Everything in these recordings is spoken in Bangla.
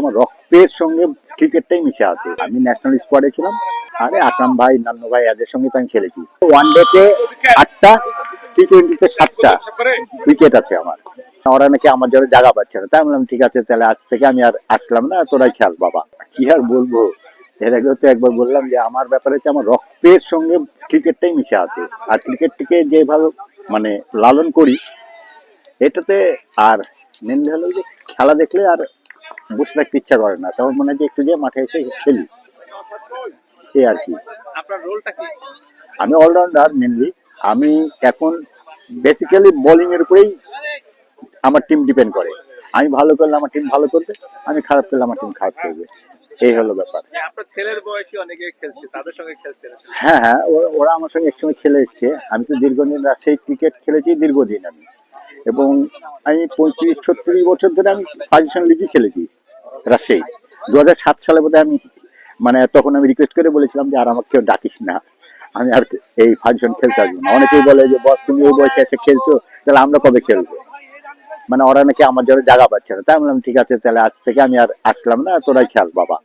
আমার রক্তের সঙ্গে ক্রিকেটটাই মিশে আছে। আমি ন্যাশনাল স্কোয়াডে ছিলাম। আরে আকরাম ভাই, নান্নু ভাই এদের সঙ্গে তো আমি খেলেছি। ওয়ান ডেতে 8টা, টি-20তে 7টা উইকেট আছে আমার। ওরা নাকি আমার জন্য জায়গা পাচ্ছে না, তাই বললাম ঠিক আছে, তাহলে আজ থেকে আমি আর আসলাম না, তোরাই খেল বাবা। কি আর বলবো, এর আগেও তো একবার বললাম যে আমার ব্যাপারে তো আমার রক্তের সঙ্গে ক্রিকেটটাই মিশে আছে। আর ক্রিকেটটিকে যেভাবে মানে লালন করি, এটাতে আর মেনলি হলো যে খেলা দেখলে আর বসে থাকতে ইচ্ছা করে না, তখন মনে হয় যে একটু যে মাঠে এসে খেলি, এই আর কি। আপনার রোলটা কি? আমি অলরাউন্ডার মেনলি। আমি এখন বেসিক্যালি বোলিং এর উপরেই আমার টিম ডিপেন্ড করে। আমি ভালো করলে আমার টিম ভালো করবে, আমি খারাপ করলে আমার টিম খারাপ করবে, এই হলো ব্যাপার। আপনার ছেলের বয়সী অনেকে খেলছে, তাদের সঙ্গে খেলছেন? হ্যাঁ হ্যাঁ, ওরা আমার সঙ্গে একসঙ্গে খেলে এসছে। আমি তো দীর্ঘদিন রাজশাহী ক্রিকেট খেলেছি, দীর্ঘদিন আমি, এবং আমি 35-36 বছর ধরে আমি ফাজিশন লিগই খেলেছি রাজশাহী। 2007 সালে বোধহয় আমি মানে তখন আমি রিকোয়েস্ট করে বলেছিলাম যে আর আমাকে কেউ ডাকিস না, আমি আর এই ফাজিশন খেলতে আসবো না। অনেকেই বলে যে বস তুমি এই বয়সে এসে খেলছো, তাহলে আমরা কবে খেলবো? মানে ওরা নাকি আমার জন্য জায়গা পাচ্ছে না, তাই বললাম ঠিক আছে, তাহলে আজ থেকে আমি আর আসলাম না, তোরাই খেল বাবা।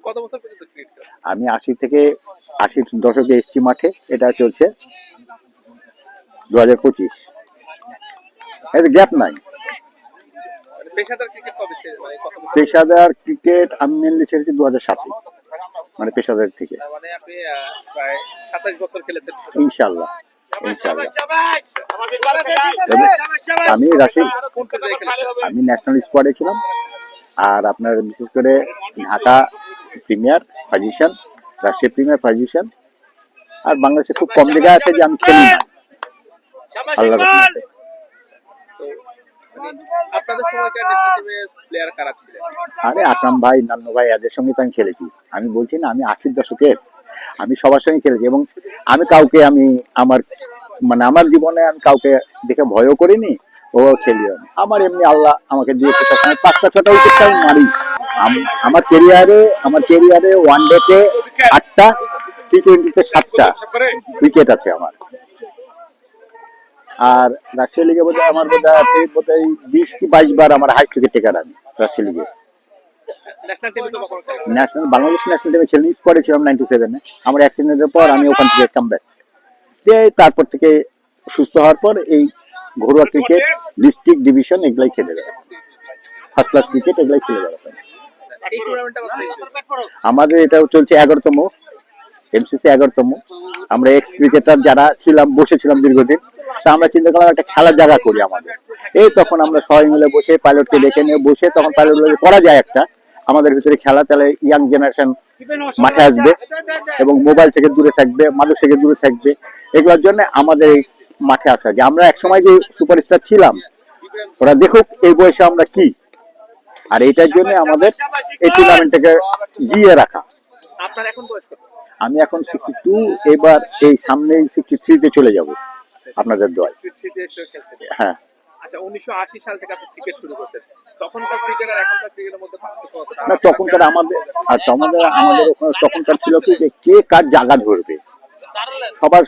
কত বছর পর্যন্ত ক্রিকেট খেলেন? আমি 80 দশকে এসছি মাঠে, এটা চলছে 2025, এর গ্যাপ নাই। পেশাদার ক্রিকেট কবে ছেড়ে, মানে কত বছর? পেশাদার ক্রিকেট আমি মেনলি ছেড়েছি 2007, মানে পেশাদার থেকে। মানে আপনি প্রায় 27 বছর খেলেছেন ইনশাল্লাহ ইনশাল্লাহ। আমি রাশিদ, কোন পর্যায়ে খেলেছেন? আমি ন্যাশনাল স্কোয়াডে ছিলাম। আর আপনার বিশেষ করে Dhaka premier position, Russia premier position, আর বাংলাদেশে খুব কম জায়গায় আছে যে আমি খেলি না, আল্লাহর রহমতে। তো আপনাদের সময়কার ন্যাশনাল টিমের প্লেয়ার কারা ছিলেন? আরে আকরাম ভাই, নান্নু ভাই এদের সঙ্গে তো আমি খেলেছি। আমি বলছি না, আমি 80 দশকের, আমি সবার সঙ্গে খেলেছি। এবং আমি কাউকে আমি আমার মানে আমার জীবনে আমি কাউকে দেখে ভয়ও করিনি, ও খেলিও নি। আমার এমনি আল্লাহ আমাকে দিয়েছে, তখন 5টা-6টা উইকেট আমি মারি। আমার কেরিয়ারে ওয়ান ডেতে 8টা, টি-20তে 7টা উইকেট আছে আমার। আর রাজশাহী লিগে বোধহয় আমার আছে 20 কি 22 বার আমার হাইস্ট উইকেট টেকার আমি রাজশাহী লিগে। ন্যাশনাল টিমে তো কখনো খেলেন? বাংলাদেশ ন্যাশনাল টিমে খেলিনি, স্কোয়াডে ছিলাম 97-এ। আমার অ্যাক্সিডেন্টের পর আমি ওখান থেকে কামব্যাক দিয়ে, তারপর থেকে সুস্থ হওয়ার পর এই ঘরোয়া ক্রিকেট, ডিস্ট্রিক্ট ডিভিশন এগুলাই খেলে বেড়াতাম, ফার্স্ট ক্লাস ক্রিকেট এগুলাই খেলে বেড়াতাম। এই টুর্নামেন্টটা কত হয়েছে? আমাদের এটা চলছে 11তম, এমসিসি 11তম। আমরা এক্স ক্রিকেটার যারা ছিলাম, বসেছিলাম দীর্ঘদিন, তা আমরা চিন্তা করলাম একটা খেলার জায়গা করি আমাদের। এই তখন আমরা সবাই মিলে বসে পাইলটকে ডেকে নিয়ে বসে, তখন পাইলট বলে করা যায় একটা আমাদের ভিতরে খেলা, তাহলে ইয়াং জেনারেশন মাঠে আসবে এবং মোবাইল থেকে দূরে থাকবে, মানুষ থেকে দূরে থাকবে। এগুলোর জন্য আমাদের এই মাঠে আসা, যে আমরা একসময় যে সুপারস্টার ছিলাম, ওরা দেখুক এই বয়সে আমরা কি। আর এইটার জন্য আমাদের এই টুর্নামেন্টটাকে জিয়ে রাখা। আপনার এখন বয়স কত? আমি এখন 62, এবার এই সামনে 63-তে চলে যাব আপনাদের দোয়ায়। হ্যাঁ। আচ্ছা, 1980 সাল থেকে আপনি ক্রিকেট শুরু করতেন, তখনকার ক্রিকেট আর এখনকার ক্রিকেটের মধ্যে পার্থক্য কতটা? না, তখনকার আমাদের ওখানে তখনকার ছিল কি যে কে কার জায়গা ধরবে,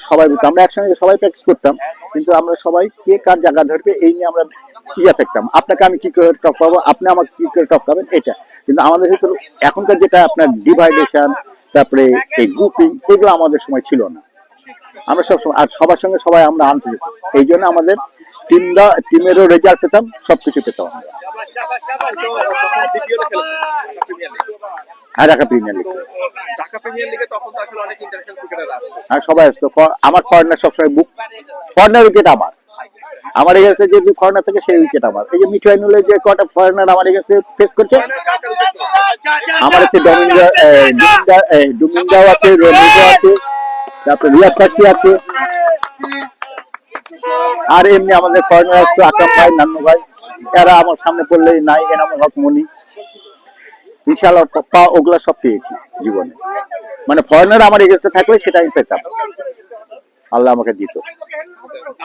সবাই আমরা একসঙ্গে সবাই প্র্যাকটিস করতাম, কিন্তু আমরা সবাই কে কার জায়গা ধরবে এই নিয়ে আমরা ইয়ে থাকতাম। আপনাকে আমি কি করে টপকাবো, আপনি আমাকে কি করে টপকাবেন, এটা। কিন্তু আমাদের ভিতরে এখনকার যেটা আপনার ডিভাইডেশন, তারপরে এই গ্রুপিং, এগুলো আমাদের সময় ছিল না। আমরা সবসময় আর সবার সঙ্গে সবাই আমরা আন্তরিক, এই জন্য আমাদের টিমেরও রেজাল্ট পেতাম, সবকিছু পেতাম আমরা। হ্যাঁ, Dhaka premier league. Dhaka premier লিগে তখন তো আসলে অনেক ইন্টারন্যাশনাল ক্রিকেটার আসতো। হ্যাঁ, সবাই আসতো। আমার ফরেনার সবসময় ফরেনার উইকেট আমার এগেন্সে যে ফরেনার থেকে সেই উইকেট আমার। এই যে মিঠু আইনুলের যে কটা ফরেনার আমার এগেন্সে ফেস করছে, আমার হচ্ছে ডুমিঙ্গাও আছে, রোমিগো আছে, তারপরে রিয়াদ ফার্সি আছে, আর এমনি আমাদের ফরেনার আসতো আকরাম ভাই, নান্নু ভাই, এরা আমার সামনে পড়লেই নাই, এনামুল হক মনি, বিশাল ওগুলা সব পেয়েছি জীবনে। মানে ফরেনার আমার এগেন্সে থাকলে সেটা আমি পেতাম, আল্লাহ আমাকে দিত।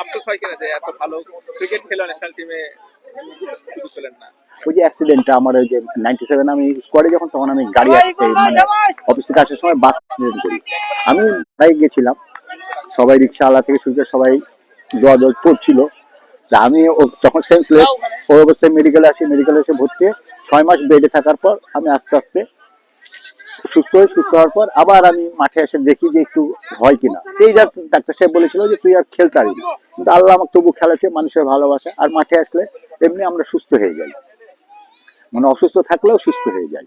আফসোস হয় কিনা যে এত ভালো ক্রিকেট খেলে ন্যাশনাল টিমে সুযোগ পেলেন না? ওই যে অ্যাক্সিডেন্টটা আমার, ওই যে 97 আমি স্কোয়াডে যখন, তখন আমি গাড়ি মানে অফিস থেকে আসার সময় বাস অ্যাক্সিডেন্ট করি। আমি বাইক গেছিলাম, সবাই রিক্সাওয়ালা থেকে শুরু করে সবাই দোয়া করছিল। আমি তখন সেন্সলেস, ওই অবস্থায় মেডিকেলে আসি, মেডিকেলে এসে ভর্তি 6 মাস বেডে থাকার পর আমি আস্তে আস্তে সুস্থ হওয়ার পর আবার আমি মাঠে এসে দেখি যে একটু হয় কিনা। এই যা ডাক্তার সাহেব বলেছিল যে তুই আর খেলতে পারবি, কিন্তু আল্লাহ আমাকে তবু খেলাচ্ছে, মানুষের ভালোবাসা। আর মাঠে আসলে এমনি আমরা সুস্থ হয়ে যাই, মানে অসুস্থ থাকলেও সুস্থ হয়ে যাই।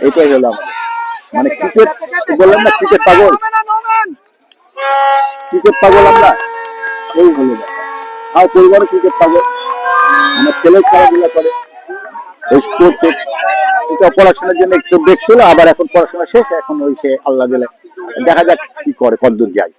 এটাই হলো আমাদের, মানে ক্রিকেট বললাম না, ক্রিকেট পাগল আমরা, এই হলো ব্যাপার। আর পরিবারে ক্রিকেট পাগল, আমার ছেলে খেলাধুলা করে, ওই করছে। এটা পড়াশোনার জন্য একটু ব্রেক ছিল, আবার এখন পড়াশোনা শেষ, এখন ওই সে আল্লাহ দিলে দেখা যাক কি করে, কতদূর যায়।